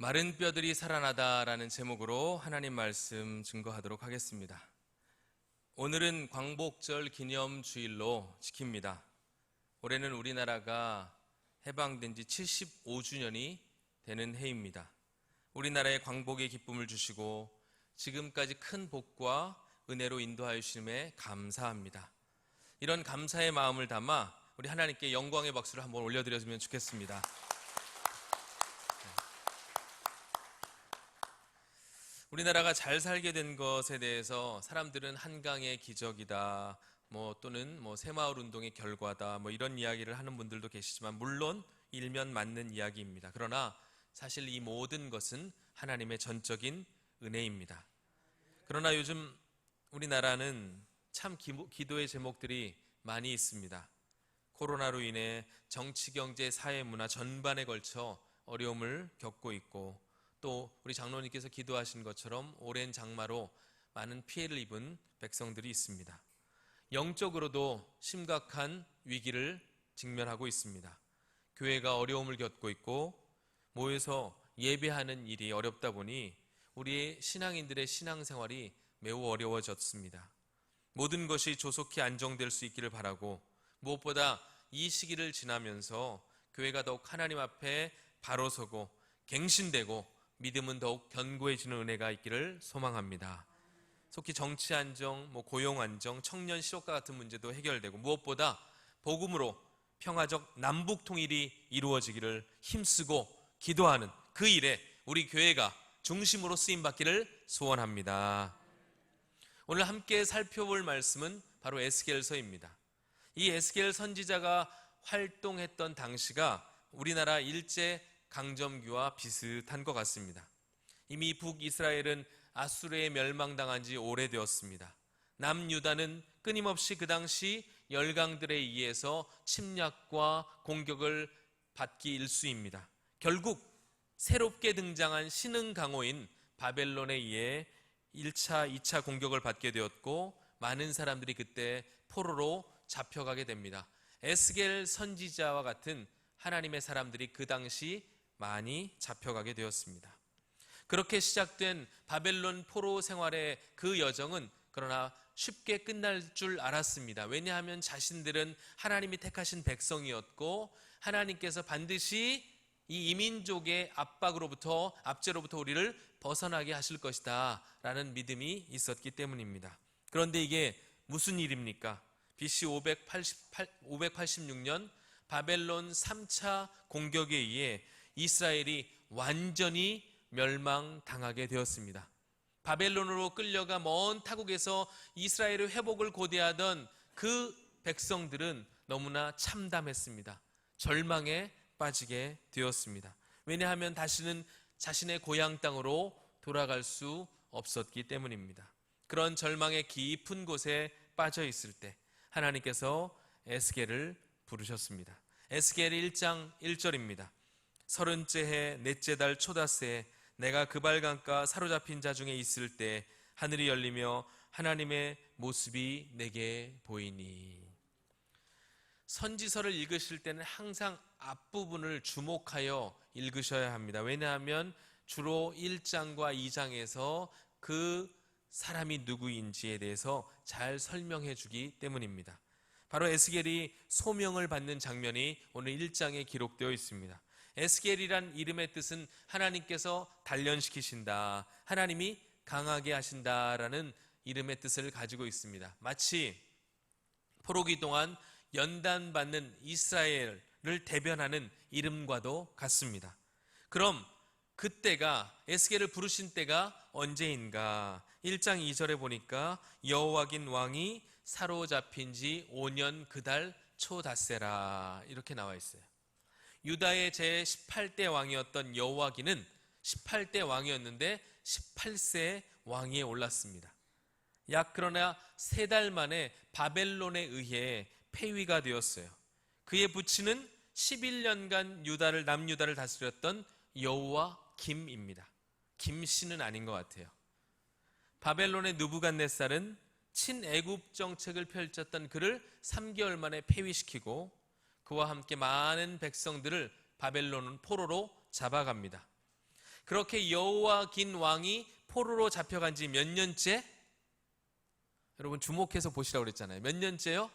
마른 뼈들이 살아나다라는 제목으로 하나님 말씀 증거하도록 하겠습니다. 오늘은 광복절 기념주일로 지킵니다. 올해는 우리나라가 해방된 지 75주년이 되는 해입니다. 우리나라에 광복의 기쁨을 주시고 지금까지 큰 복과 은혜로 인도하여 주심에 감사합니다. 이런 감사의 마음을 담아 우리 하나님께 영광의 박수를 한번 올려드렸으면 좋겠습니다. 우리나라가 잘 살게 된 것에 대해서 사람들은 한강의 기적이다, 또는 새마을 운동의 결과다, 이런 이야기를 하는 분들도 계시지만 물론 일면 맞는 이야기입니다. 그러나 사실 이 모든 것은 하나님의 전적인 은혜입니다. 그러나 요즘 우리나라는 참 기도의 제목들이 많이 있습니다. 코로나로 인해 정치, 경제, 사회, 문화 전반에 걸쳐 어려움을 겪고 있고, 또 우리 장로님께서 기도하신 것처럼 오랜 장마로 많은 피해를 입은 백성들이 있습니다. 영적으로도 심각한 위기를 직면하고 있습니다. 교회가 어려움을 겪고 있고 모여서 예배하는 일이 어렵다 보니 우리의 신앙인들의 신앙생활이 매우 어려워졌습니다. 모든 것이 조속히 안정될 수 있기를 바라고, 무엇보다 이 시기를 지나면서 교회가 더욱 하나님 앞에 바로 서고 갱신되고 믿음은 더욱 견고해지는 은혜가 있기를 소망합니다. 속히 정치 안정, 고용 안정, 청년 실업과 같은 문제도 해결되고, 무엇보다 복음으로 평화적 남북 통일이 이루어지기를 힘쓰고 기도하는 그 일에 우리 교회가 중심으로 쓰임받기를 소원합니다. 오늘 함께 살펴볼 말씀은 바로 에스겔서입니다. 이 에스겔 선지자가 활동했던 당시가 우리나라 일제 강점기와 비슷한 것 같습니다. 이미 북이스라엘은 아수르에 멸망당한 지 오래되었습니다. 남유다는 끊임없이 그 당시 열강들에 의해서 침략과 공격을 받기 일쑤입니다. 결국 새롭게 등장한 신흥강호인 바벨론에 의해 1차, 2차 공격을 받게 되었고, 많은 사람들이 그때 포로로 잡혀가게 됩니다. 에스겔 선지자와 같은 하나님의 사람들이 그 당시 많이 잡혀가게 되었습니다. 그렇게 시작된 바벨론 포로 생활의 그 여정은 그러나 쉽게 끝날 줄 알았습니다. 왜냐하면 자신들은 하나님이 택하신 백성이었고, 하나님께서 반드시 이 이민족의 압제로부터 우리를 벗어나게 하실 것이다 라는 믿음이 있었기 때문입니다. 그런데 이게 무슨 일입니까? BC 586년 바벨론 3차 공격에 의해 이스라엘이 완전히 멸망당하게 되었습니다. 바벨론으로 끌려가 먼 타국에서 이스라엘의 회복을 고대하던 그 백성들은 너무나 참담했습니다. 절망에 빠지게 되었습니다. 왜냐하면 다시는 자신의 고향 땅으로 돌아갈 수 없었기 때문입니다. 그런 절망의 깊은 곳에 빠져 있을 때 하나님께서 에스겔을 부르셨습니다. 에스겔 1장 1절입니다. 30째 해 넷째 달 초닷새에 내가 그발강가 사로잡힌 자 중에 있을 때 하늘이 열리며 하나님의 모습이 내게 보이니. 선지서를 읽으실 때는 항상 앞부분을 주목하여 읽으셔야 합니다. 왜냐하면 주로 1장과 2장에서 그 사람이 누구인지에 대해서 잘 설명해 주기 때문입니다. 바로 에스겔이 소명을 받는 장면이 오늘 1장에 기록되어 있습니다. 에스겔이란 이름의 뜻은 하나님께서 단련시키신다, 하나님이 강하게 하신다라는 이름의 뜻을 가지고 있습니다. 마치 포로기 동안 연단받는 이스라엘을 대변하는 이름과도 같습니다. 그럼 그때가, 에스겔을 부르신 때가 언제인가? 1장 2절에 보니까 여호와긴 왕이 사로잡힌 지 5년 그달 초닷새라 이렇게 나와 있어요. 유다의 제18대 왕이었던 여호와긴은 18대 왕이었는데 18세 왕위에 올랐습니다. 그러나 3달 만에 바벨론에 의해 폐위가 되었어요. 그의 부친은 11년간 남유다를 다스렸던 여호와김입니다. 김씨는 아닌 것 같아요. 바벨론의 느부갓네살은 친애굽 정책을 펼쳤던 그를 3개월 만에 폐위시키고 그와 함께 많은 백성들을 바벨론 포로로 잡아갑니다. 그렇게 여호와긴 왕이 포로로 잡혀간 지 몇 년째? 여러분 주목해서 보시라고 그랬잖아요. 몇 년째요?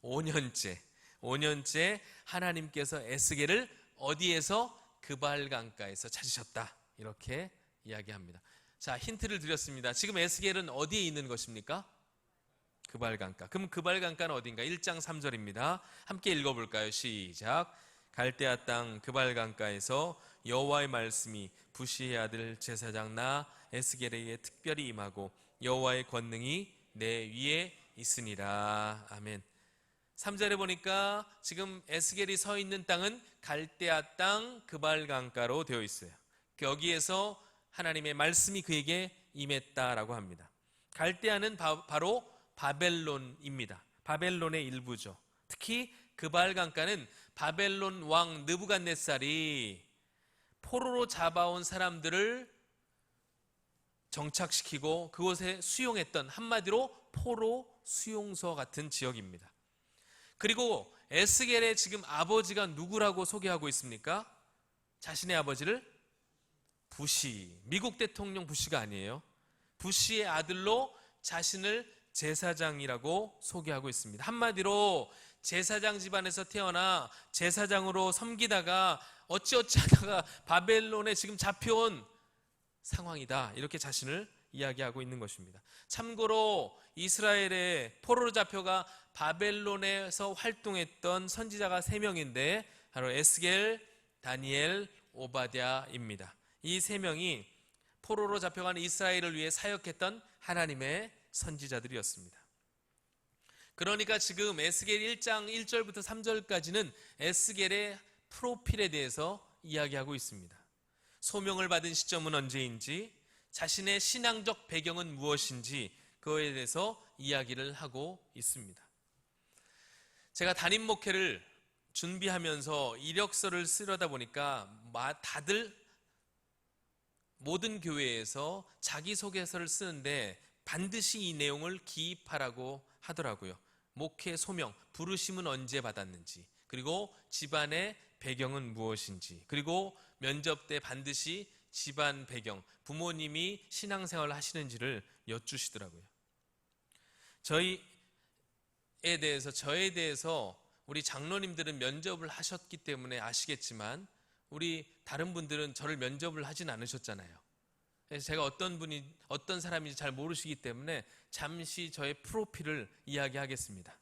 5년째. 5년째 하나님께서 에스겔을 어디에서? 그발 강가에서 찾으셨다. 이렇게 이야기합니다. 자, 힌트를 드렸습니다. 지금 에스겔은 어디에 있는 것입니까? 그발 강가. 그럼 그발 강가는 어딘가? 1장 3절입니다. 함께 읽어볼까요? 시작. 갈대아 땅 그발 강가에서 여호와의 말씀이 부시의 아들 제사장 나 에스겔에게 특별히 임하고 여호와의 권능이 내 위에 있으니라. 아멘. 3절에 보니까 지금 에스겔이 서 있는 땅은 갈대아 땅 그발 강가로 되어 있어요. 여기에서 하나님의 말씀이 그에게 임했다라고 합니다. 갈대아는 바로 바벨론입니다. 바벨론의 일부죠. 특히 그발 강가는 바벨론 왕 느부갓네살이 포로로 잡아온 사람들을 정착시키고 그곳에 수용했던, 한마디로 포로 수용소 같은 지역입니다. 그리고 에스겔의 지금 아버지가 누구라고 소개하고 있습니까? 자신의 아버지를 부시, 미국 대통령 부시가 아니에요. 부시의 아들로 자신을 제사장이라고 소개하고 있습니다. 한마디로 제사장 집안에서 태어나 제사장으로 섬기다가 어찌어찌 하다가 바벨론에 지금 잡혀온 상황이다. 이렇게 자신을 이야기하고 있는 것입니다. 참고로 이스라엘의 포로로 잡혀가 바벨론에서 활동했던 선지자가 3명인데 바로 에스겔, 다니엘, 오바댜입니다. 이 3명이 포로로 잡혀간 이스라엘을 위해 사역했던 하나님의 선지자들이었습니다. 그러니까 지금 에스겔 1장 1절부터 3절까지는 에스겔의 프로필에 대해서 이야기하고 있습니다. 소명을 받은 시점은 언제인지, 자신의 신앙적 배경은 무엇인지 그거에 대해서 이야기를 하고 있습니다. 제가 담임 목회를 준비하면서 이력서를 쓰려다 보니까 다들 모든 교회에서 자기소개서를 쓰는데 반드시 이 내용을 기입하라고 하더라고요. 목회 소명, 부르심은 언제 받았는지, 그리고 집안의 배경은 무엇인지, 그리고 면접 때 반드시 집안 배경, 부모님이 신앙생활을 하시는지를 여쭈시더라고요. 저에 대해서 우리 장로님들은 면접을 하셨기 때문에 아시겠지만 우리 다른 분들은 저를 면접을 하진 않으셨잖아요. 그래서 제가 어떤 사람인지 잘 모르시기 때문에 잠시 저의 프로필을 이야기하겠습니다.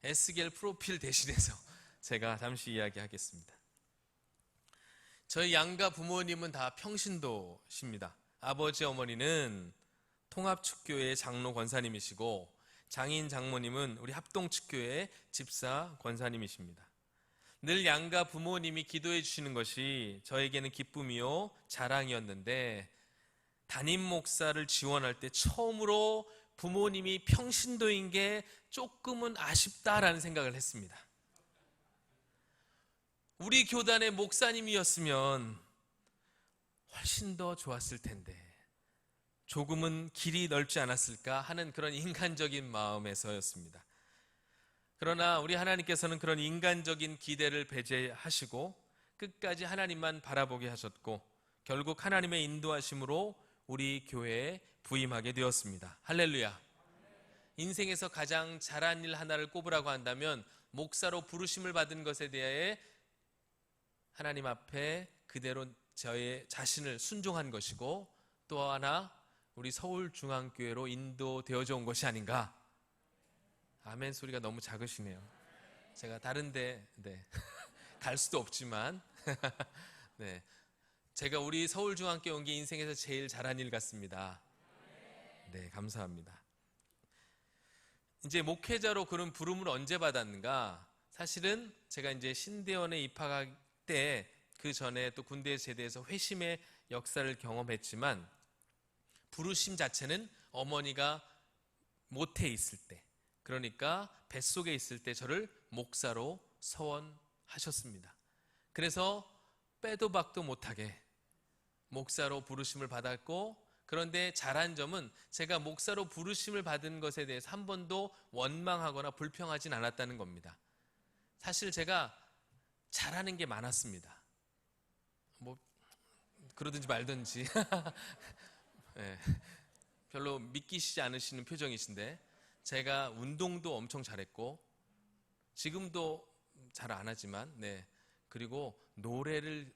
에스겔 프로필 대신해서 제가 잠시 이야기하겠습니다. 저희 양가 부모님은 다 평신도십니다. 아버지 어머니는 통합축교회 장로 권사님이시고 장인 장모님은 우리 합동축교회 집사 권사님이십니다. 늘 양가 부모님이 기도해 주시는 것이 저에게는 기쁨이요 자랑이었는데, 담임 목사를 지원할 때 처음으로 부모님이 평신도인 게 조금은 아쉽다라는 생각을 했습니다. 우리 교단의 목사님이었으면 훨씬 더 좋았을 텐데 조금은 길이 넓지 않았을까 하는 그런 인간적인 마음에서였습니다. 그러나 우리 하나님께서는 그런 인간적인 기대를 배제하시고 끝까지 하나님만 바라보게 하셨고 결국 하나님의 인도하심으로 우리 교회에 부임하게 되었습니다. 할렐루야. 인생에서 가장 잘한 일 하나를 꼽으라고 한다면 목사로 부르심을 받은 것에 대해 하나님 앞에 그대로 저의 자신을 순종한 것이고, 또 하나 우리 서울중앙교회로 인도되어져 온 것이 아닌가. 아멘 소리가 너무 작으시네요. 제가 다른데 갈 수도 없지만 네, 제가 우리 서울중앙교회 온 게 인생에서 제일 잘한 일 같습니다. 네, 감사합니다. 이제 목회자로 그런 부름을 언제 받았는가? 사실은 제가 이제 신대원에 입학할 때 그 전에 또 군대 제대해서 회심의 역사를 경험했지만 부르심 자체는 어머니가 모태에 있을 때, 그러니까 뱃속에 있을 때 저를 목사로 서원하셨습니다. 그래서 빼도 박도 못하게 목사로 부르심을 받았고, 그런데 잘한 점은 제가 목사로 부르심을 받은 것에 대해서 한 번도 원망하거나 불평하진 않았다는 겁니다. 사실 제가 잘하는 게 많았습니다. 그러든지 말든지. 네, 별로 믿기시지 않으시는 표정이신데, 제가 운동도 엄청 잘했고 지금도 잘 안 하지만, 네, 그리고 노래를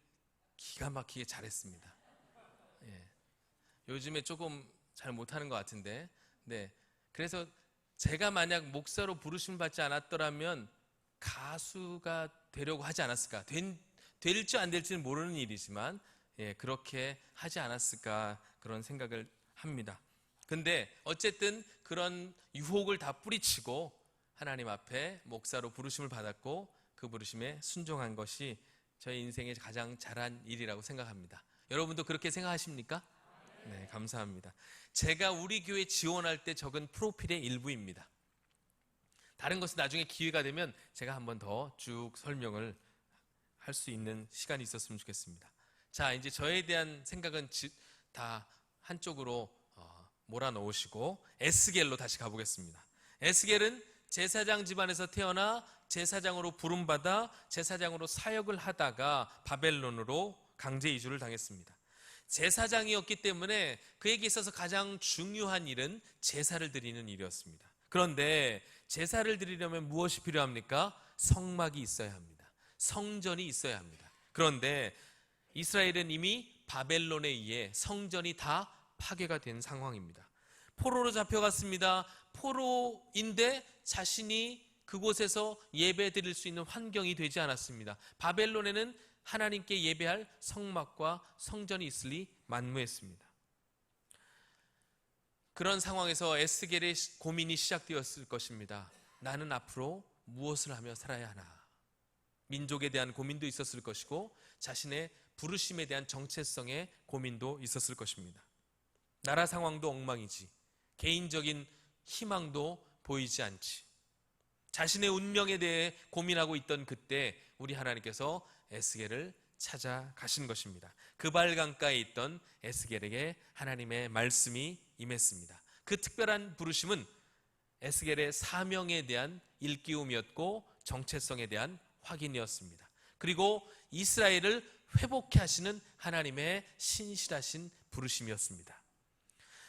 기가 막히게 잘했습니다. 예, 요즘에 조금 잘 못하는 것 같은데, 네, 그래서 제가 만약 목사로 부르심을 받지 않았더라면 가수가 되려고 하지 않았을까. 될지 안 될지는 모르는 일이지만, 예, 그렇게 하지 않았을까, 그런 생각을 합니다. 근데 어쨌든 그런 유혹을 다 뿌리치고 하나님 앞에 목사로 부르심을 받았고, 그 부르심에 순종한 것이 저희 인생의 가장 잘한 일이라고 생각합니다. 여러분도 그렇게 생각하십니까? 네, 감사합니다. 제가 우리 교회 지원할 때 적은 프로필의 일부입니다. 다른 것은 나중에 기회가 되면 제가 한 번 더 쭉 설명을 할 수 있는 시간이 있었으면 좋겠습니다. 자, 이제 저에 대한 생각은 다 한쪽으로 몰아넣으시고 에스겔로 다시 가보겠습니다. 에스겔은 제사장 집안에서 태어나 제사장으로 부름받아 제사장으로 사역을 하다가 바벨론으로 강제 이주를 당했습니다. 제사장이었기 때문에 그에게 있어서 가장 중요한 일은 제사를 드리는 일이었습니다. 그런데 제사를 드리려면 무엇이 필요합니까? 성막이 있어야 합니다. 성전이 있어야 합니다. 그런데 이스라엘은 이미 바벨론에 의해 성전이 다 파괴가 된 상황입니다. 포로로 잡혀갔습니다. 포로인데 자신이 그곳에서 예배 드릴 수 있는 환경이 되지 않았습니다. 바벨론에는 하나님께 예배할 성막과 성전이 있으리 만무했습니다. 그런 상황에서 에스겔의 고민이 시작되었을 것입니다. 나는 앞으로 무엇을 하며 살아야 하나? 민족에 대한 고민도 있었을 것이고 자신의 부르심에 대한 정체성의 고민도 있었을 것입니다. 나라 상황도 엉망이지, 개인적인 희망도 보이지 않지, 자신의 운명에 대해 고민하고 있던 그때 우리 하나님께서 에스겔을 찾아가신 것입니다. 그발 강가에 있던 에스겔에게 하나님의 말씀이 임했습니다. 그 특별한 부르심은 에스겔의 사명에 대한 일깨움이었고 정체성에 대한 확인이었습니다. 그리고 이스라엘을 회복케 하시는 하나님의 신실하신 부르심이었습니다.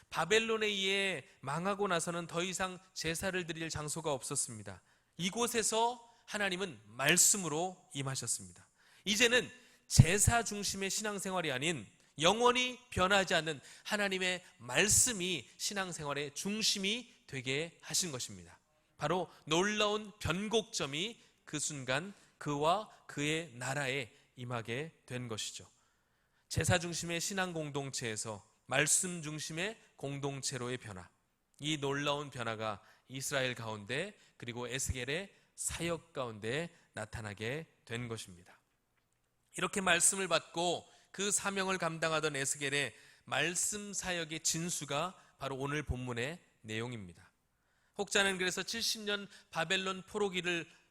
바벨론에 의해 망하고 나서는 더 이상 제사를 드릴 장소가 없었습니다. 이곳에서 하나님은 말씀으로 임하셨습니다. 이제는 제사 중심의 신앙생활이 아닌 영원히 변하지 않는 하나님의 말씀이 신앙생활의 중심이 되게 하신 것입니다. 바로 놀라운 변곡점이 그 순간 그와 그의 나라에 임하게 된 것이죠. 제사 중심의 신앙 공동체에서 말씀 중심의 공동체로의 변화, 이 놀라운 변화가 이스라엘 가운데 그리고 에스겔의 사역 가운데 나타나게 된 것입니다. 이렇게 말씀을 받고 그 사명을 감당하던 에스겔의 말씀 사역의 진수가 바로 오늘 본문의 내용입니다. 혹자는 그래서 70년 바벨론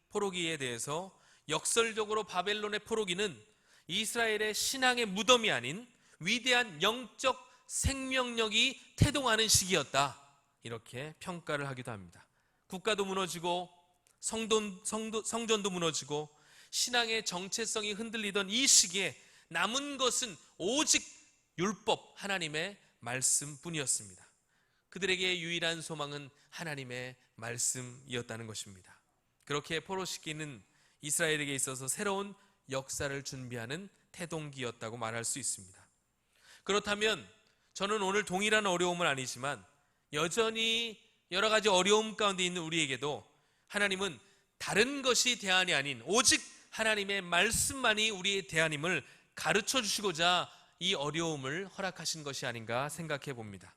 포로기에 대해서 역설적으로 바벨론의 포로기는 이스라엘의 신앙의 무덤이 아닌 위대한 영적 생명력이 태동하는 시기였다, 이렇게 평가를 하기도 합니다. 국가도 무너지고 성전도 무너지고 신앙의 정체성이 흔들리던 이 시기에 남은 것은 오직 율법, 하나님의 말씀뿐이었습니다. 그들에게 유일한 소망은 하나님의 말씀이었다는 것입니다. 그렇게 포로 시기는 이스라엘에게 있어서 새로운 역사를 준비하는 태동기였다고 말할 수 있습니다. 그렇다면 저는 오늘 동일한 어려움은 아니지만 여전히 여러 가지 어려움 가운데 있는 우리에게도 하나님은 다른 것이 대안이 아닌 오직 하나님의 말씀만이 우리의 대안임을 가르쳐 주시고자 이 어려움을 허락하신 것이 아닌가 생각해 봅니다.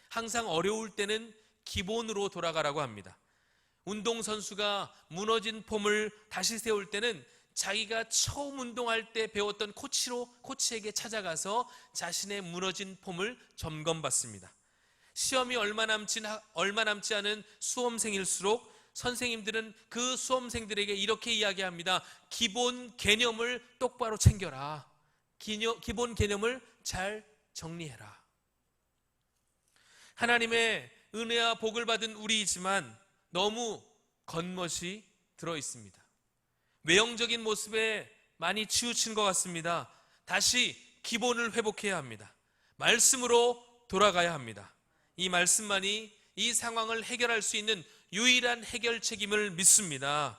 항상 어려울 때는 기본으로 돌아가라고 합니다. 운동선수가 무너진 폼을 다시 세울 때는 자기가 처음 운동할 때 배웠던 코치에게 찾아가서 자신의 무너진 폼을 점검받습니다. 시험이 얼마 남지 않은 수험생일수록 선생님들은 그 수험생들에게 이렇게 이야기합니다. 기본 개념을 똑바로 챙겨라. 기본 개념을 잘 정리해라. 하나님의 은혜와 복을 받은 우리이지만 너무 겉멋이 들어있습니다. 외형적인 모습에 많이 치우친 것 같습니다. 다시 기본을 회복해야 합니다. 말씀으로 돌아가야 합니다. 이 말씀만이 이 상황을 해결할 수 있는 유일한 해결책임을 믿습니다.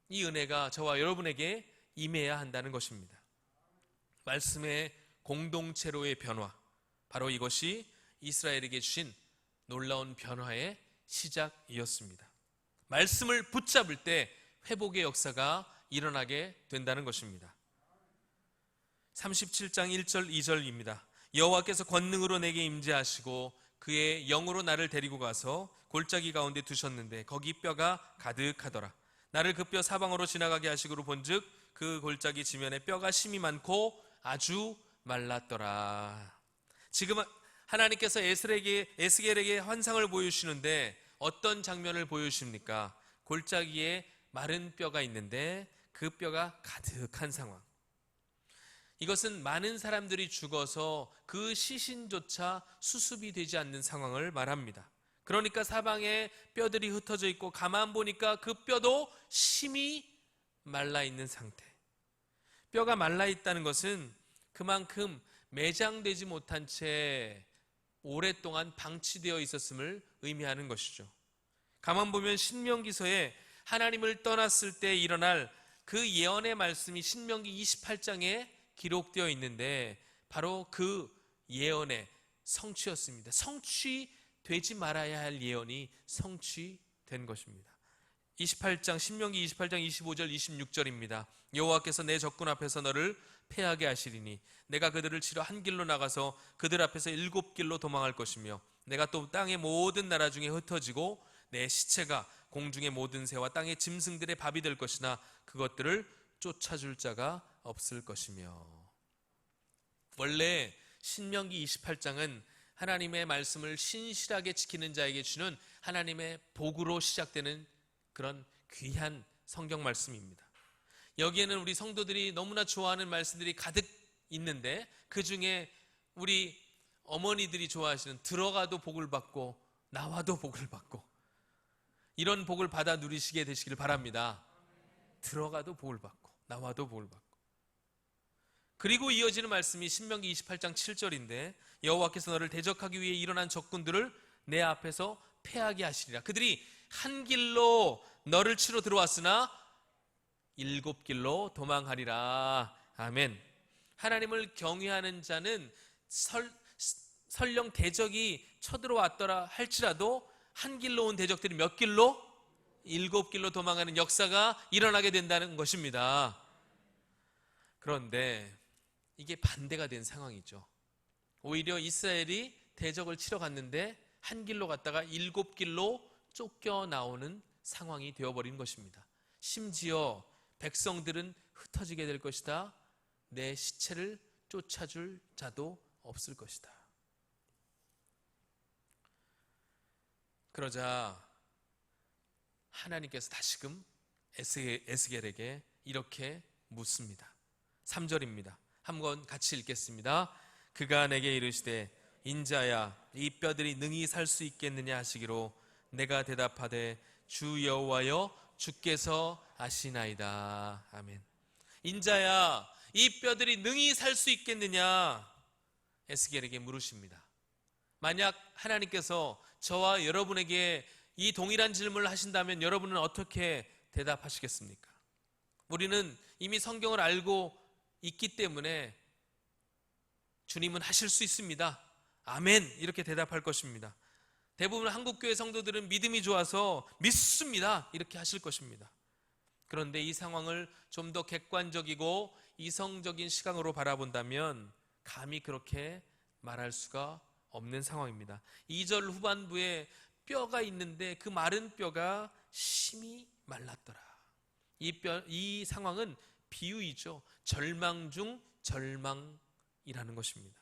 이 은혜가 저와 여러분에게 임해야 한다는 것입니다. 말씀의 공동체로의 변화, 바로 이것이 이스라엘에게 주신 놀라운 변화의 시작이었습니다. 말씀을 붙잡을 때 회복의 역사가 일어나게 된다는 것입니다. 37장 1절 2절입니다. 여호와께서 권능으로 내게 임재하시고 그의 영으로 나를 데리고 가서 골짜기 가운데 두셨는데 거기 뼈가 가득하더라. 나를 그 뼈 사방으로 지나가게 하시고로 본즉 그 골짜기 지면에 뼈가 심이 많고 아주 말랐더라. 지금 하나님께서 에스겔에게 환상을 보여주시는데 어떤 장면을 보여주십니까? 골짜기에 마른 뼈가 있는데 그 뼈가 가득한 상황. 이것은 많은 사람들이 죽어서 그 시신조차 수습이 되지 않는 상황을 말합니다. 그러니까 사방에 뼈들이 흩어져 있고 가만 보니까 그 뼈도 심이 말라 있는 상태. 뼈가 말라 있다는 것은 그만큼 매장되지 못한 채 오랫동안 방치되어 있었음을 의미하는 것이죠. 가만 보면 신명기서에 하나님을 떠났을 때 일어날 그 예언의 말씀이 신명기 28장에 기록되어 있는데 바로 그 예언의 성취였습니다. 성취되지 말아야 할 예언이 성취된 것입니다. 28장 신명기 28장 25절 26절입니다. 여호와께서 내 적군 앞에서 너를 패하게 하시리니 내가 그들을 치러 한 길로 나가서 그들 앞에서 7길로 도망할 것이며 내가 또 땅의 모든 나라 중에 흩어지고 내 시체가 공중의 모든 새와 땅의 짐승들의 밥이 될 것이나 그것들을 쫓아줄 자가 없을 것이며. 원래 신명기 28장은 하나님의 말씀을 신실하게 지키는 자에게 주는 하나님의 복으로 시작되는 그런 귀한 성경 말씀입니다. 여기에는 우리 성도들이 너무나 좋아하는 말씀들이 가득 있는데 그 중에 우리 어머니들이 좋아하시는 들어가도 복을 받고 나와도 복을 받고 이런 복을 받아 누리시게 되시길 바랍니다. 들어가도 복을 받고 나와도 복을 받고. 그리고 이어지는 말씀이 신명기 28장 7절인데 여호와께서 너를 대적하기 위해 일어난 적군들을 내 앞에서 패하게 하시리라. 그들이 한 길로 너를 치러 들어왔으나 7길로 도망하리라. 아멘. 하나님을 경외하는 자는 설령 대적이 쳐들어왔더라 할지라도 한 길로 온 대적들이 몇 길로? 7길로 도망하는 역사가 일어나게 된다는 것입니다. 그런데 이게 반대가 된 상황이죠. 오히려 이스라엘이 대적을 치러 갔는데 한 길로 갔다가 7길로 쫓겨나오는 상황이 되어버린 것입니다. 심지어 백성들은 흩어지게 될 것이다. 내 시체를 쫓아줄 자도 없을 것이다. 그러자 하나님께서 다시금 에스겔에게 이렇게 묻습니다. 3절입니다. 한번 같이 읽겠습니다. 그가 내게 이르시되 인자야 이 뼈들이 능히 살 수 있겠느냐 하시기로 내가 대답하되 주 여호와여 주께서 아시나이다. 아멘. 인자야 이 뼈들이 능히 살 수 있겠느냐 에스겔에게 물으십니다. 만약 하나님께서 저와 여러분에게 이 동일한 질문을 하신다면 여러분은 어떻게 대답하시겠습니까? 우리는 이미 성경을 알고 있기 때문에 주님은 하실 수 있습니다. 아멘 이렇게 대답할 것입니다. 대부분 한국교회 성도들은 믿음이 좋아서 믿습니다 이렇게 하실 것입니다. 그런데 이 상황을 좀 더 객관적이고 이성적인 시각으로 바라본다면 감히 그렇게 말할 수가 없는 상황입니다. 2절 후반부에 뼈가 있는데 그 마른 뼈가 심히 말랐더라. 이 상황은 비유이죠. 절망 중 절망이라는 것입니다.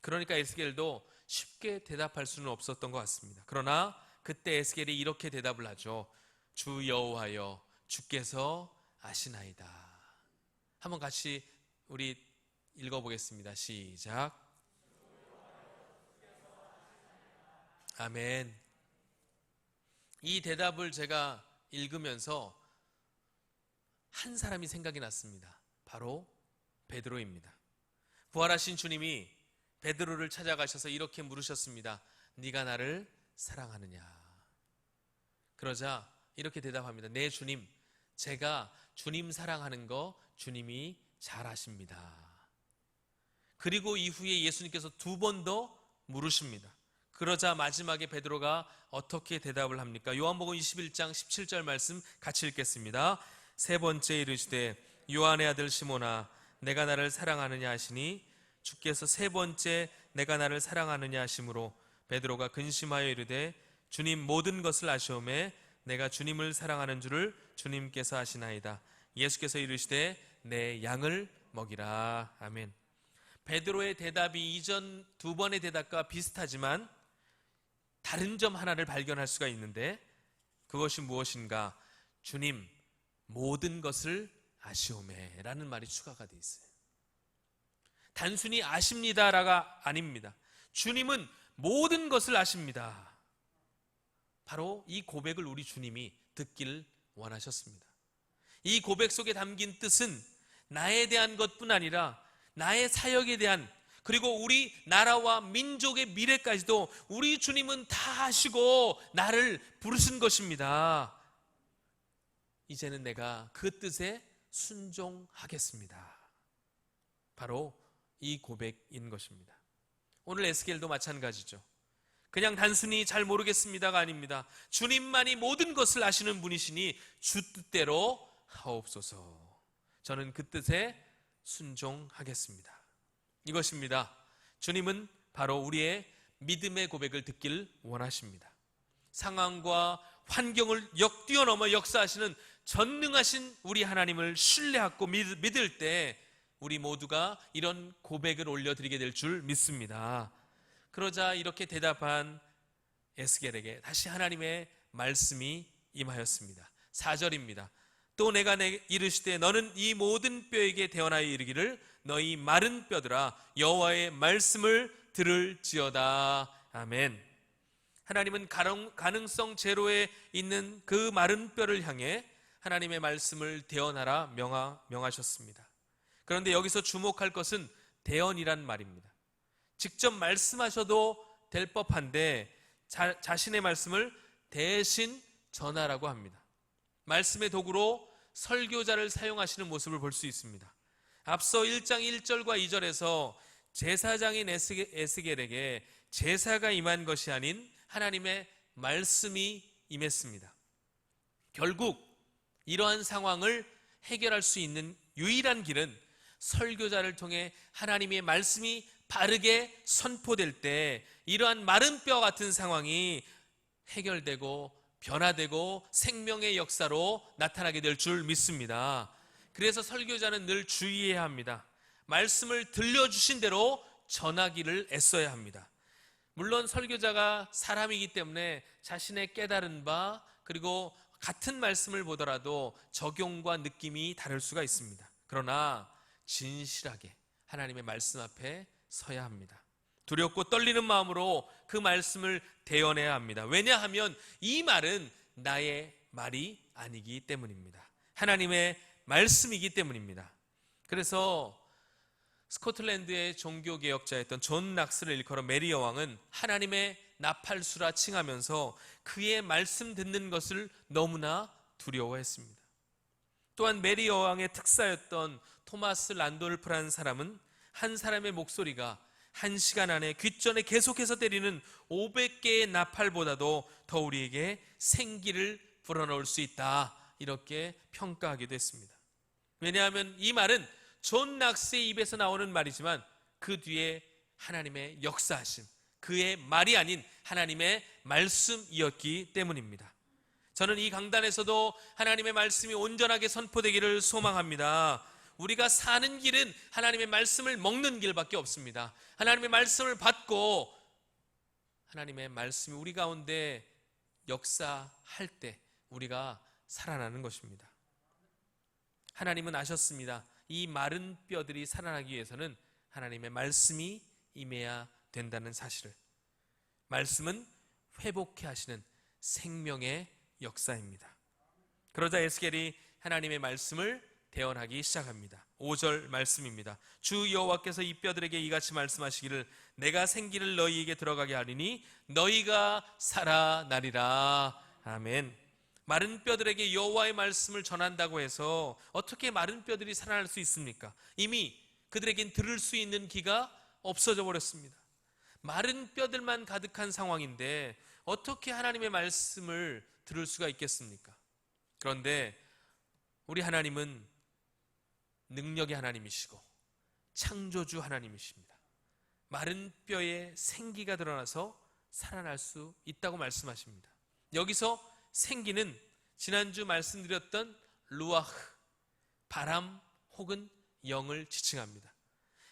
그러니까 에스겔도 쉽게 대답할 수는 없었던 것 같습니다. 그러나 그때 에스겔이 이렇게 대답을 하죠. 주 여호와여 주께서 아시나이다. 한번 같이 우리 읽어보겠습니다. 시작. 아멘. 이 대답을 제가 읽으면서 한 사람이 생각이 났습니다. 바로 베드로입니다. 부활하신 주님이 베드로를 찾아가셔서 이렇게 물으셨습니다. 네가 나를 사랑하느냐? 그러자 이렇게 대답합니다. 네 주님, 제가 주님 사랑하는 거 주님이 잘 아십니다. 그리고 이후에 예수님께서 두 번 더 물으십니다. 그러자 마지막에 베드로가 어떻게 대답을 합니까? 요한복음 21장 17절 말씀 같이 읽겠습니다. 세 번째 이르시되 요한의 아들 시몬아 내가 나를 사랑하느냐 하시니 주께서 세 번째 내가 나를 사랑하느냐 하심으로 베드로가 근심하여 이르되 주님 모든 것을 아시오매 내가 주님을 사랑하는 줄을 주님께서 아시나이다. 예수께서 이르시되 내 양을 먹이라. 아멘. 베드로의 대답이 이전 두 번의 대답과 비슷하지만 다른 점 하나를 발견할 수가 있는데 그것이 무엇인가? 주님 모든 것을 아시오매 라는 말이 추가가 되어 있어요. 단순히 아십니다라가 아닙니다. 주님은 모든 것을 아십니다. 바로 이 고백을 우리 주님이 듣길 원하셨습니다. 이 고백 속에 담긴 뜻은 나에 대한 것뿐 아니라 나의 사역에 대한, 그리고 우리 나라와 민족의 미래까지도 우리 주님은 다 아시고 나를 부르신 것입니다. 이제는 내가 그 뜻에 순종하겠습니다. 바로 이 고백인 것입니다. 오늘 에스겔도 마찬가지죠. 그냥 단순히 잘 모르겠습니다가 아닙니다. 주님만이 모든 것을 아시는 분이시니 주 뜻대로 하옵소서. 저는 그 뜻에 순종하겠습니다. 이것입니다. 주님은 바로 우리의 믿음의 고백을 듣길 원하십니다. 상황과 환경을 뛰어넘어 역사하시는 전능하신 우리 하나님을 신뢰하고 믿을 때 우리 모두가 이런 고백을 올려드리게 될 줄 믿습니다. 그러자 이렇게 대답한 에스겔에게 다시 하나님의 말씀이 임하였습니다. 4절입니다. 또 내가 이르시되 너는 이 모든 뼈에게 대언하여 이르기를 너희 마른 뼈들아 여호와의 말씀을 들을지어다. 아멘. 하나님은 가능성 제로에 있는 그 마른 뼈를 향해 하나님의 말씀을 대언하라 명하셨습니다. 그런데 여기서 주목할 것은 대언이란 말입니다. 직접 말씀하셔도 될 법한데 자신의 말씀을 대신 전하라고 합니다. 말씀의 도구로 설교자를 사용하시는 모습을 볼 수 있습니다. 앞서 1장 1절과 2절에서 제사장인 에스겔에게 제사가 임한 것이 아닌 하나님의 말씀이 임했습니다. 결국 이러한 상황을 해결할 수 있는 유일한 길은 설교자를 통해 하나님의 말씀이 바르게 선포될 때 이러한 마른 뼈 같은 상황이 해결되고 변화되고 생명의 역사로 나타나게 될 줄 믿습니다. 그래서 설교자는 늘 주의해야 합니다. 말씀을 들려주신 대로 전하기를 애써야 합니다. 물론 설교자가 사람이기 때문에 자신의 깨달은 바 그리고 같은 말씀을 보더라도 적용과 느낌이 다를 수가 있습니다. 그러나 진실하게 하나님의 말씀 앞에 서야 합니다. 두렵고 떨리는 마음으로 그 말씀을 대언해야 합니다. 왜냐하면 이 말은 나의 말이 아니기 때문입니다. 하나님의 말씀이기 때문입니다. 그래서 스코틀랜드의 종교개혁자였던 존 낙스를 일컬어 메리 여왕은 하나님의 나팔수라 칭하면서 그의 말씀 듣는 것을 너무나 두려워했습니다. 또한 메리 여왕의 특사였던 토마스 란돌프라는 사람은 한 사람의 목소리가 1시간 안에 귓전에 계속해서 때리는 500개의 나팔보다도 더 우리에게 생기를 불어넣을 수 있다, 이렇게 평가하기도 했습니다. 왜냐하면 이 말은 존 낙스의 입에서 나오는 말이지만 그 뒤에 하나님의 역사하심, 그의 말이 아닌 하나님의 말씀이었기 때문입니다. 저는 이 강단에서도 하나님의 말씀이 온전하게 선포되기를 소망합니다. 우리가 사는 길은 하나님의 말씀을 먹는 길밖에 없습니다. 하나님의 말씀을 받고 하나님의 말씀이 우리 가운데 역사할 때 우리가 살아나는 것입니다. 하나님은 아셨습니다. 이 마른 뼈들이 살아나기 위해서는 하나님의 말씀이 임해야 된다는 사실을. 말씀은 회복해 하시는 생명의 역사입니다. 그러자 에스겔이 하나님의 말씀을 대언하기 시작합니다. 5절 말씀입니다. 주 여호와께서 이 뼈들에게 이같이 말씀하시기를 내가 생기를 너희에게 들어가게 하리니 너희가 살아나리라. 아멘. 마른 뼈들에게 여호와의 말씀을 전한다고 해서 어떻게 마른 뼈들이 살아날 수 있습니까? 이미 그들에겐 들을 수 있는 귀가 없어져 버렸습니다. 마른 뼈들만 가득한 상황인데 어떻게 하나님의 말씀을 들을 수가 있겠습니까? 그런데 우리 하나님은 능력의 하나님이시고 창조주 하나님이십니다. 마른 뼈에 생기가 드러나서 살아날 수 있다고 말씀하십니다. 여기서 생기는 지난주 말씀드렸던 루아흐, 바람 혹은 영을 지칭합니다.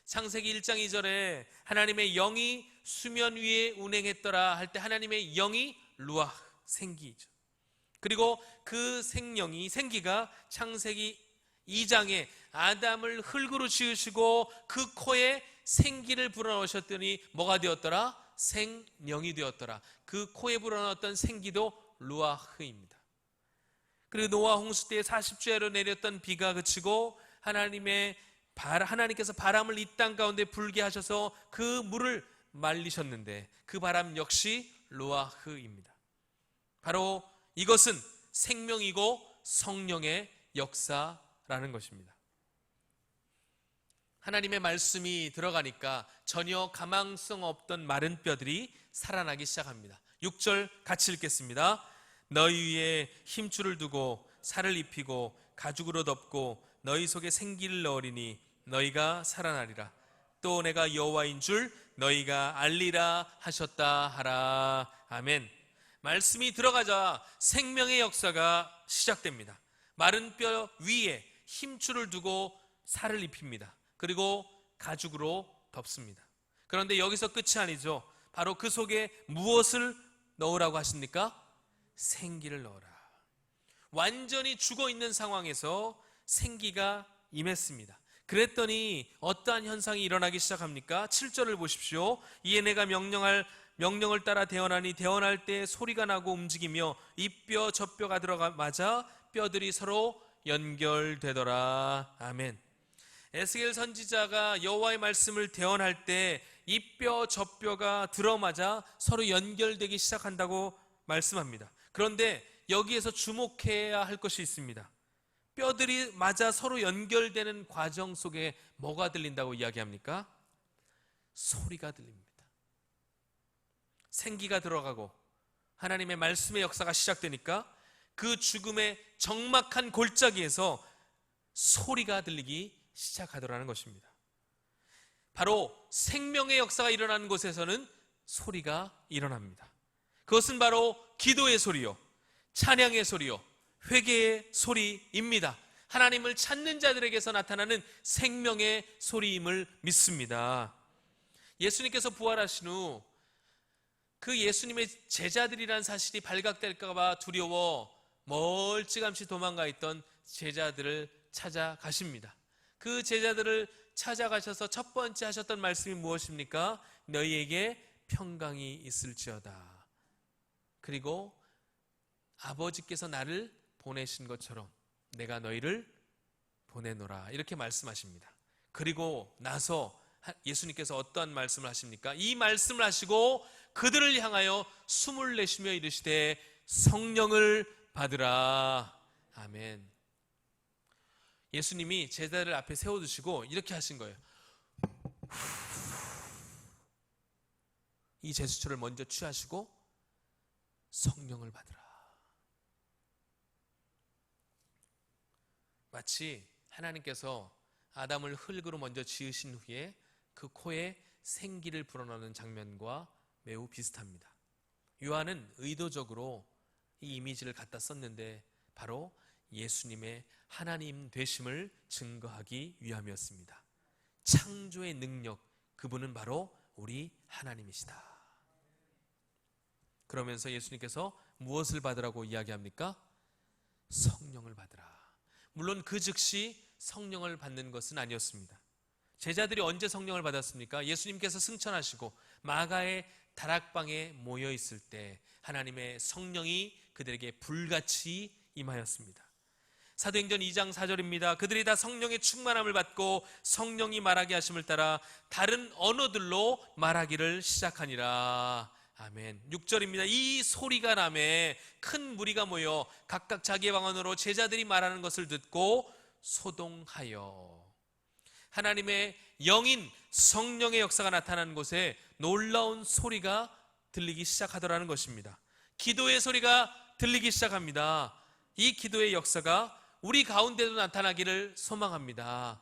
창세기 1장 2절에 하나님의 영이 수면 위에 운행했더라 할 때 하나님의 영이 루아흐, 생기죠. 그리고 그 생기가 창세기 2장에 아담을 흙으로 지으시고 그 코에 생기를 불어넣으셨더니 뭐가 되었더라? 생명이 되었더라. 그 코에 불어넣었던 생기도 루아흐입니다. 그리고 노아 홍수 때 40주야로 내렸던 비가 그치고 하나님께서 바람을 이 땅 가운데 불게 하셔서 그 물을 말리셨는데 그 바람 역시 루아흐입니다. 바로 이것은 생명이고 성령의 역사라는 것입니다. 하나님의 말씀이 들어가니까 전혀 가망성 없던 마른 뼈들이 살아나기 시작합니다. 6절 같이 읽겠습니다. 너희 위에 힘줄을 두고 살을 입히고 가죽으로 덮고 너희 속에 생기를 넣으리니 너희가 살아나리라. 또 내가 여호와인 줄 너희가 알리라 하셨다 하라. 아멘. 말씀이 들어가자 생명의 역사가 시작됩니다. 마른 뼈 위에 힘줄을 두고 살을 입힙니다. 그리고 가죽으로 덮습니다. 그런데 여기서 끝이 아니죠. 바로 그 속에 무엇을 넣으라고 하십니까? 생기를 넣어라. 완전히 죽어 있는 상황에서 생기가 임했습니다. 그랬더니 어떠한 현상이 일어나기 시작합니까? 7절을 보십시오. 이에 내가 명령을 따라 대언하니 대언할 때 소리가 나고 움직이며 이 뼈 저 뼈가 들어가맞아 뼈들이 서로 연결되더라. 아멘. 에스겔 선지자가 여호와의 말씀을 대언할 때 이 뼈 저 뼈가 들어맞아 서로 연결되기 시작한다고 말씀합니다. 그런데 여기에서 주목해야 할 것이 있습니다. 뼈들이 맞아 서로 연결되는 과정 속에 뭐가 들린다고 이야기합니까? 소리가 들립니다. 생기가 들어가고 하나님의 말씀의 역사가 시작되니까 그 죽음의 적막한 골짜기에서 소리가 들리기 시작하더라는 것입니다. 바로 생명의 역사가 일어나는 곳에서는 소리가 일어납니다. 그것은 바로 기도의 소리요, 찬양의 소리요, 회개의 소리입니다. 하나님을 찾는 자들에게서 나타나는 생명의 소리임을 믿습니다. 예수님께서 부활하신 후 그 예수님의 제자들이란 사실이 발각될까 봐 두려워 멀찌감치 도망가 있던 제자들을 찾아가십니다. 그 제자들을 찾아가셔서 첫 번째 하셨던 말씀이 무엇입니까? 너희에게 평강이 있을지어다. 그리고 아버지께서 나를 보내신 것처럼 내가 너희를 보내노라. 이렇게 말씀하십니다. 그리고 나서 예수님께서 어떠한 말씀을 하십니까? 이 말씀을 하시고 그들을 향하여 숨을 내쉬며 이르시되 성령을 받으라. 아멘. 예수님이 제자를 앞에 세워두시고 이렇게 하신 거예요. 이 제스처를 먼저 취하시고 성령을 받으라. 마치 하나님께서 아담을 흙으로 먼저 지으신 후에 그 코에 생기를 불어넣는 장면과 매우 비슷합니다. 요한은 의도적으로 이 이미지를 갖다 썼는데 바로 예수님의 하나님 되심을 증거하기 위함이었습니다. 창조의 능력, 그분은 바로 우리 하나님이시다. 그러면서 예수님께서 무엇을 받으라고 이야기합니까? 성령을 받으라. 물론 그 즉시 성령을 받는 것은 아니었습니다. 제자들이 언제 성령을 받았습니까? 예수님께서 승천하시고 마가의 다락방에 모여 있을 때 하나님의 성령이 그들에게 불같이 임하였습니다. 사도행전 2장 4절입니다. 그들이 다 성령의 충만함을 받고 성령이 말하게 하심을 따라 다른 언어들로 말하기를 시작하니라. 아멘. 6절입니다. 이 소리가 나매 큰 무리가 모여 각각 자기의 방언으로 제자들이 말하는 것을 듣고 소동하여. 하나님의 영인 성령의 역사가 나타나는 곳에 놀라운 소리가 들리기 시작하더라는 것입니다. 기도의 소리가 들리기 시작합니다. 이 기도의 역사가 우리 가운데도 나타나기를 소망합니다.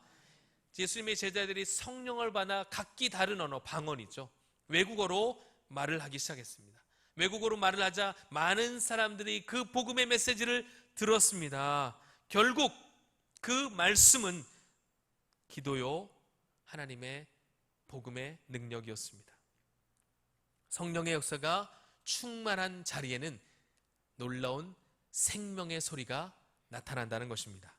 예수님의 제자들이 성령을 받아 각기 다른 언어, 방언이죠, 외국어로 말을 하기 시작했습니다. 외국어로 말을 하자 많은 사람들이 그 복음의 메시지를 들었습니다. 결국 그 말씀은 기도요, 하나님의 복음의 능력이었습니다. 성령의 역사가 충만한 자리에는 놀라운 생명의 소리가 나타난다는 것입니다.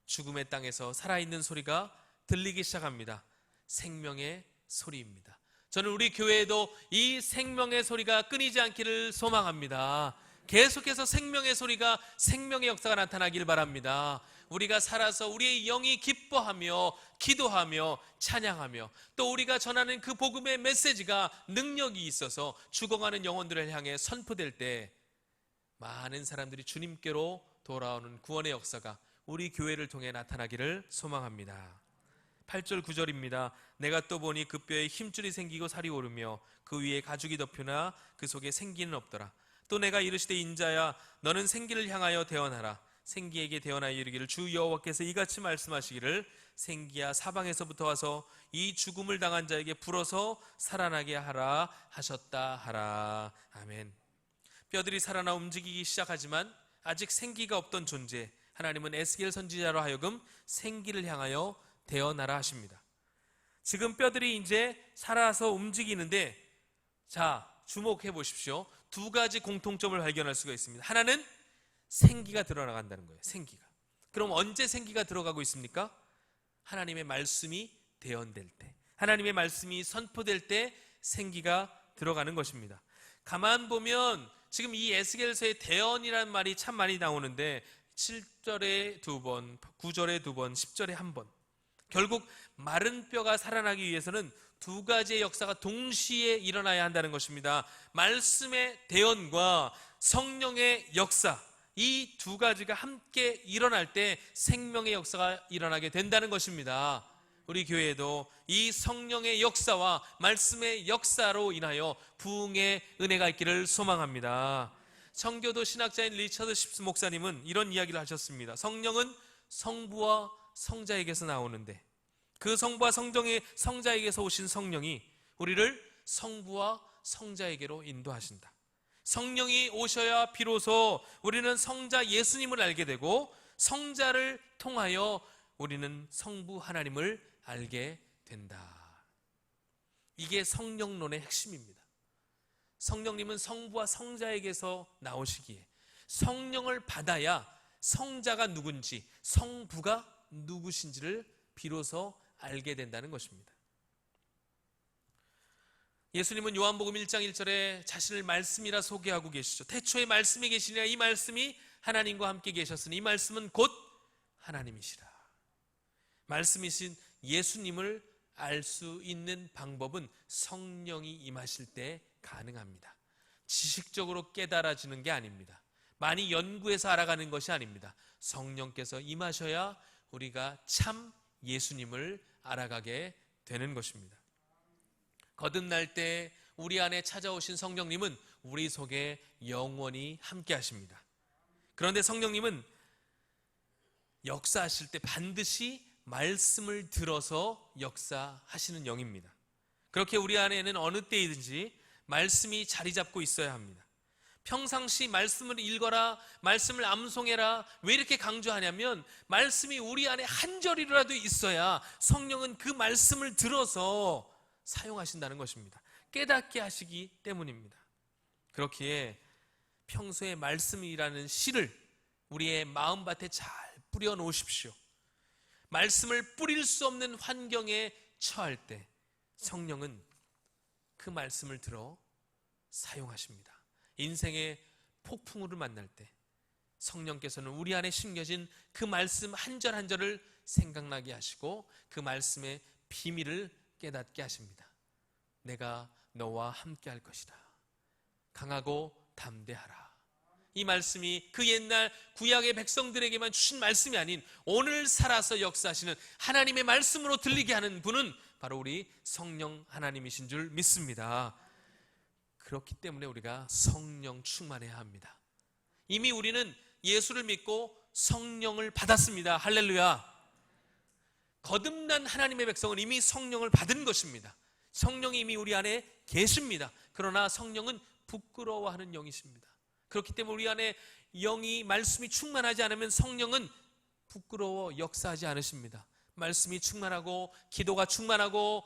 죽음의 땅에서 살아있는 소리가 들리기 시작합니다. 생명의 소리입니다. 저는 우리 교회에도 이 생명의 소리가 끊이지 않기를 소망합니다. 계속해서 생명의 소리가, 생명의 역사가 나타나길 바랍니다. 우리가 살아서 우리의 영이 기뻐하며 기도하며 찬양하며 또 우리가 전하는 그 복음의 메시지가 능력이 있어서 죽어가는 영혼들을 향해 선포될 때 많은 사람들이 주님께로 돌아오는 구원의 역사가 우리 교회를 통해 나타나기를 소망합니다. 8절 9절입니다. 내가 또 보니 그 뼈에 힘줄이 생기고 살이 오르며 그 위에 가죽이 덮여나 그 속에 생기는 없더라. 또 내가 이르시되 인자야 너는 생기를 향하여 대언하라. 생기에게 대언하여 이르기를 주 여호와께서 이같이 말씀하시기를 생기야 사방에서부터 와서 이 죽음을 당한 자에게 불어서 살아나게 하라 하셨다 하라. 아멘. 뼈들이 살아나 움직이기 시작하지만 아직 생기가 없던 존재, 하나님은 에스겔 선지자로 하여금 생기를 향하여 대언하라 하십니다. 지금 뼈들이 이제 살아서 움직이는데, 자, 주목해 보십시오. 두 가지 공통점을 발견할 수가 있습니다. 하나는 생기가 들어나간다는 거예요. 생기가. 그럼 언제 생기가 들어가고 있습니까? 하나님의 말씀이 대언될 때, 하나님의 말씀이 선포될 때 생기가 들어가는 것입니다. 가만 보면 지금 이 에스겔서의 대언이라는 말이 참 많이 나오는데 7절에 2번, 9절에 2번, 10절에 1번. 결국 마른 뼈가 살아나기 위해서는 두 가지의 역사가 동시에 일어나야 한다는 것입니다. 말씀의 대언과 성령의 역사, 이 두 가지가 함께 일어날 때 생명의 역사가 일어나게 된다는 것입니다. 우리 교회에도 이 성령의 역사와 말씀의 역사로 인하여 부흥의 은혜가 있기를 소망합니다. 청교도 신학자인 리처드 십스 목사님은 이런 이야기를 하셨습니다. 성령은 성부와 성자에게서 나오는데 그 성부와 성자에게서 오신 성령이 우리를 성부와 성자에게로 인도하신다. 성령이 오셔야 비로소 우리는 성자 예수님을 알게 되고 성자를 통하여 우리는 성부 하나님을 알게 된다. 이게 성령론의 핵심입니다. 성령님은 성부와 성자에게서 나오시기에 성령을 받아야 성자가 누군지, 성부가 누구신지를 비로소 알게 된다는 것입니다. 예수님은 요한복음 1장 1절에 자신을 말씀이라 소개하고 계시죠. 태초에 말씀이 계시니라. 이 말씀이 하나님과 함께 계셨으니 이 말씀은 곧 하나님이시라. 말씀이신 예수님을 알 수 있는 방법은 성령이 임하실 때 가능합니다. 지식적으로 깨달아지는 게 아닙니다. 많이 연구해서 알아가는 것이 아닙니다. 성령께서 임하셔야 우리가 참 예수님을 알아가게 되는 것입니다. 거듭날 때 우리 안에 찾아오신 성령님은 우리 속에 영원히 함께 하십니다. 그런데 성령님은 역사하실 때 반드시 말씀을 들어서 역사하시는 영입니다. 그렇게 우리 안에는 어느 때이든지 말씀이 자리 잡고 있어야 합니다. 평상시 말씀을 읽어라, 말씀을 암송해라. 왜 이렇게 강조하냐면 말씀이 우리 안에 한 절이라도 있어야 성령은 그 말씀을 들어서 사용하신다는 것입니다. 깨닫게 하시기 때문입니다. 그렇기에 평소에 말씀이라는 씨를 우리의 마음밭에 잘 뿌려 놓으십시오. 말씀을 뿌릴 수 없는 환경에 처할 때 성령은 그 말씀을 들어 사용하십니다. 인생의 폭풍우를 만날 때, 성령께서는 우리 안에 심겨진 그 말씀 한 절 한 절을 생각나게 하시고 그 말씀의 비밀을 깨닫게 하십니다. 내가 너와 함께 할 것이다. 강하고 담대하라. 이 말씀이 그 옛날 구약의 백성들에게만 주신 말씀이 아닌 오늘 살아서 역사하시는 하나님의 말씀으로 들리게 하는 분은 바로 우리 성령 하나님이신 줄 믿습니다. 그렇기 때문에 우리가 성령 충만해야 합니다. 이미 우리는 예수를 믿고 성령을 받았습니다. 할렐루야. 거듭난 하나님의 백성은 이미 성령을 받은 것입니다. 성령이 이미 우리 안에 계십니다. 그러나 성령은 부끄러워하는 영이십니다. 그렇기 때문에 우리 안에 영이 말씀이 충만하지 않으면 성령은 부끄러워 역사하지 않으십니다. 말씀이 충만하고 기도가 충만하고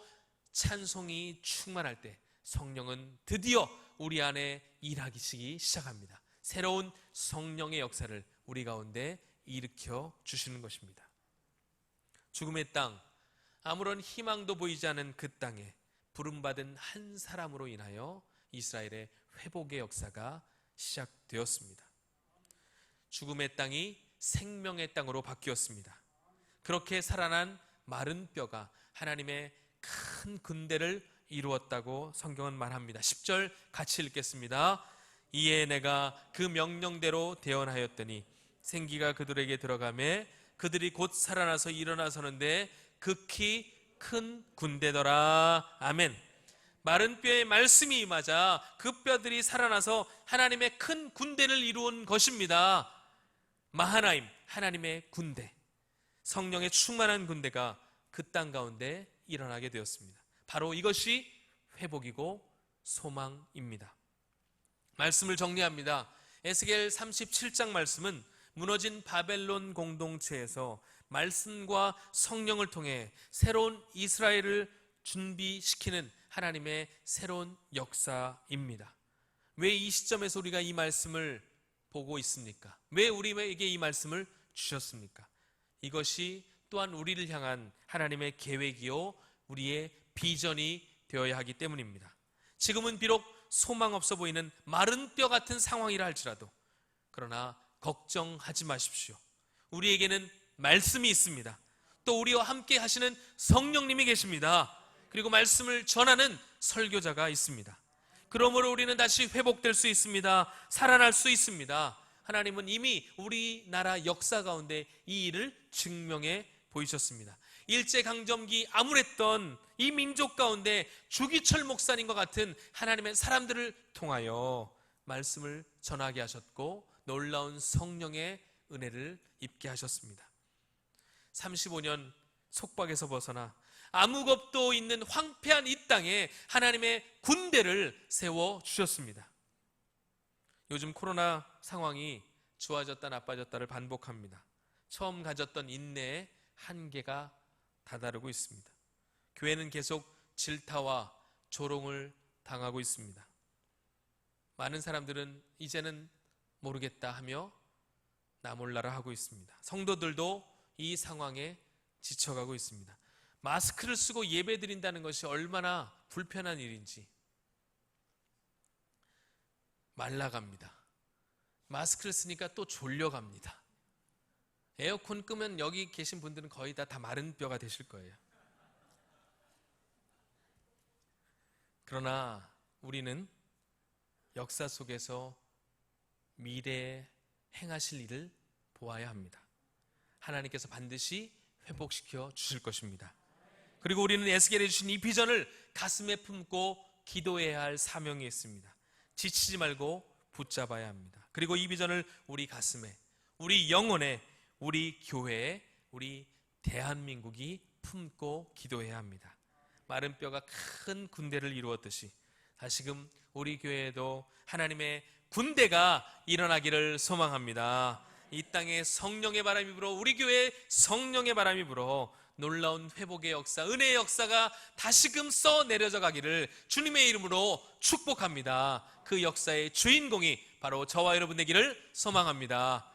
찬송이 충만할 때 성령은 드디어 우리 안에 일하기 시작합니다. 새로운 성령의 역사를 우리 가운데 일으켜 주시는 것입니다. 죽음의 땅, 아무런 희망도 보이지 않은 그 땅에 부름받은 한 사람으로 인하여 이스라엘의 회복의 역사가 시작되었습니다. 죽음의 땅이 생명의 땅으로 바뀌었습니다. 그렇게 살아난 마른 뼈가 하나님의 큰 군대를 이루었다고 성경은 말합니다. 10절 같이 읽겠습니다. 이에 내가 그 명령대로 대언하였더니 생기가 그들에게 들어가매 그들이 곧 살아나서 일어나 서는데 극히 큰 군대더라. 아멘. 마른 뼈에 말씀이 임하자 그 뼈들이 살아나서 하나님의 큰 군대를 이루은 것입니다. 마하나임, 하나님의 군대, 성령의 충만한 군대가 그 땅 가운데 일어나게 되었습니다. 바로 이것이 회복이고 소망입니다. 말씀을 정리합니다. 에스겔 37장 말씀은 무너진 바벨론 공동체에서 말씀과 성령을 통해 새로운 이스라엘을 준비시키는 하나님의 새로운 역사입니다. 왜 이 시점에서 우리가 이 말씀을 보고 있습니까? 왜 우리에게 이 말씀을 주셨습니까? 이것이 또한 우리를 향한 하나님의 계획이요 우리의 비전이 되어야 하기 때문입니다. 지금은 비록 소망 없어 보이는 마른 뼈 같은 상황이라 할지라도 그러나 걱정하지 마십시오. 우리에게는 말씀이 있습니다. 또 우리와 함께 하시는 성령님이 계십니다. 그리고 말씀을 전하는 설교자가 있습니다. 그러므로 우리는 다시 회복될 수 있습니다. 살아날 수 있습니다. 하나님은 이미 우리나라 역사 가운데 이 일을 증명해 보이셨습니다. 일제강점기 암울했던 이 민족 가운데 주기철 목사님과 같은 하나님의 사람들을 통하여 말씀을 전하게 하셨고 놀라운 성령의 은혜를 입게 하셨습니다. 35년 속박에서 벗어나 아무 겁도 있는 황폐한 이 땅에 하나님의 군대를 세워주셨습니다. 요즘 코로나 상황이 좋아졌다 나빠졌다를 반복합니다. 처음 가졌던 인내의 한계가 다다르고 있습니다. 교회는 계속 질타와 조롱을 당하고 있습니다. 많은 사람들은 이제는 모르겠다 하며 나 몰라라 하고 있습니다. 성도들도 이 상황에 지쳐가고 있습니다. 마스크를 쓰고 예배드린다는 것이 얼마나 불편한 일인지 말라갑니다. 마스크를 쓰니까 또 졸려갑니다. 에어컨 끄면 여기 계신 분들은 거의 다 마른 뼈가 되실 거예요. 그러나 우리는 역사 속에서 미래에 행하실 일을 보아야 합니다. 하나님께서 반드시 회복시켜 주실 것입니다. 그리고 우리는 에스겔에 주신 이 비전을 가슴에 품고 기도해야 할 사명이 있습니다. 지치지 말고 붙잡아야 합니다. 그리고 이 비전을 우리 가슴에, 우리 영혼에, 우리 교회에, 우리 대한민국이 품고 기도해야 합니다. 마른 뼈가 큰 군대를 이루었듯이 다시금 우리 교회에도 하나님의 군대가 일어나기를 소망합니다. 이 땅에 성령의 바람이 불어, 우리 교회에 성령의 바람이 불어 놀라운 회복의 역사, 은혜의 역사가 다시금 써내려져 가기를 주님의 이름으로 축복합니다. 그 역사의 주인공이 바로 저와 여러분 되기를 소망합니다.